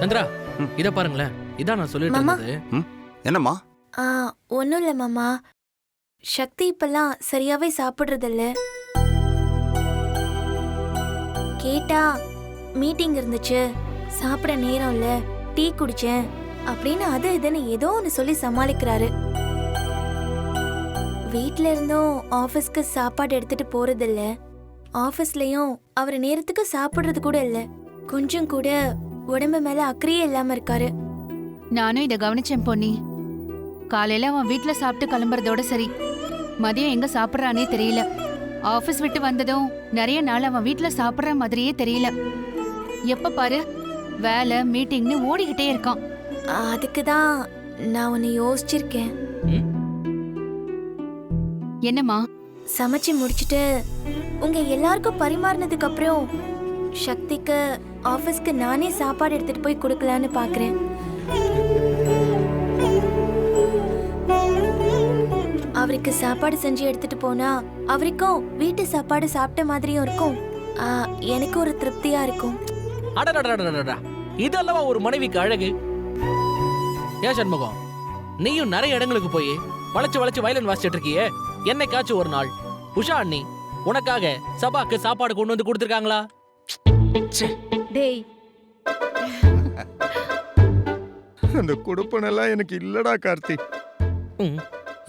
சந்திரா இத பாருங்களேன், இதான் நான் சொல்லிட்டு மாமா. இருந்தது. என்னம்மா? ஒன்றும் இல்லை மாமா. சக்தி இப்பெல்லாம் சரியாவே சாப்பிட்றதில்ல. கேட்டா மீட்டிங் இருந்துச்சு, சாப்பிட நேரம் இல்ல, டீ குடிச்சேன் அப்படின்னு அது இதுன்னு ஏதோ ஒன்று சொல்லி சமாளிக்கிறாரு. வீட்ல இருந்தும் ஆஃபீஸ்க்கு சாப்பாடு எடுத்துட்டு போறதில்ல. ஆஃபீஸ்லயும் அவர் நேரத்துக்கு சாப்பிடுறது கூட இல்ல. கொஞ்சம் கூட உடம்பு மேல அக்கறையே இல்லாம இருக்காரு. நானும் இதை கவனிச்சேன் பொன்னி. காலையில அவன் வீட்ல சாப்பிட்டு கிளம்புறதோட சரி, மதியம் எங்க சாப்பிட்றானே தெரியல. ஆபீஸ் விட்டு வந்ததும் நிறைய நாள் அவன் வீட்ல சாப்பிட்ற மாதிரியே தெரியல. எப்ப பாரு வேலை மீட்டிங்னு ஓடிக்கிட்டே இருக்கான். அதுக்கு தான் நான் ஒன்னு யோசிச்சிருக்கேன். என்னம்மா? சமைச்சு முடிச்சிட்டு உங்க எல்லாருக்கும் பரிமாறினதுக்கு அப்புறம் சக்திக்கு ஆபீஸ்க்கு நானே சாப்பாடு எடுத்துட்டு போய் கொடுக்கலான்னு பாக்குறேன். அவருக்கு சாப்பாடு செஞ்சு எடுத்துட்டு போனா அவருக்கும் வீட்டு சாப்பாடு சாப்பிட்ட மாதிரியும் இருக்கும், எனக்கு ஒரு திருப்தியா இருக்கும். அடடடடடடா, இதெல்லாம் ஒரு மனைவிக்கு அழகு. ஏன் சண்முகம், நீயும் நிறைய இடங்களுக்கு போய் வளைச்சு வளைச்சு வயலின் வாசிச்சிட்டு இருக்கியே, என்னைக்காச்சும் ஒரு நாள் உஷா அண்ணி உனக்காக சபாக்கு சாப்பாடு கொண்டு வந்து கொடுத்துருக்காங்களா? டேய், அந்த குடுப்பனெல்லாம் எனக்கு இல்லடா கார்த்தி.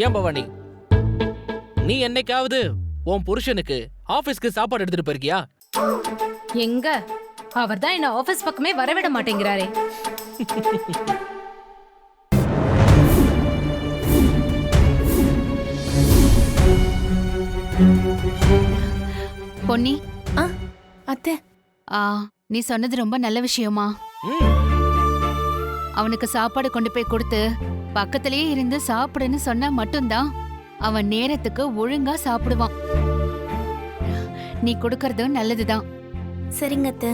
ஏன் பவானி, நீ என்னைக்காவது உன் புருஷனுக்கு ஆபீஸ்க்கு சாப்பாடு எடுத்துட்டு போயிருக்கியா? எங்க அவர்தான் என்ன ஆபீஸ் பக்கமே வரவிட மாட்டேங்கிறாரே. பொன்னி, அத்தை, நீ சொன்னது ரொம்ப நல்ல விஷயமா. அவனுக்கு சாப்பாடு கொண்டு போய் கொடுத்து பக்கத்திலேயே இருந்து சாப்பிடுன்னு சொன்னா மட்டும்தான் அவன் நேரத்துக்கு ஒழுங்கா சாப்பிடுவான். நீ கொடுக்கறதும் நல்லதுதான். சரிங்க அத்தை.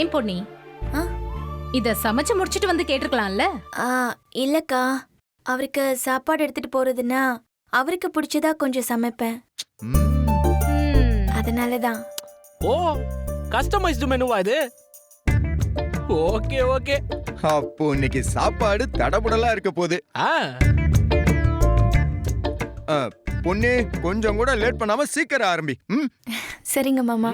ஏன் பொன்னி, இத சமைச்சு முடிச்சிட்டு வந்து கேட்டிருக்கலாம்ல. இல்லக்கா, அவருக்கு சாப்பாடு எடுத்துட்டு போறதுன்னா அவருக்கு பிடிச்சதா கொஞ்சம் சமைப்பேன், அதனாலதான். ஓ, கஸ்டமைஸ்டு மெனுவா இது? Okay okay. அப்போ இன்னைக்கு சாப்பாடு தடபுடலா இருக்க போகுது. பொண்ணு கொஞ்சம் கூட லேட் பண்ணாம சீக்கிரம் ஆரம்பி. சரிங்க மாமா.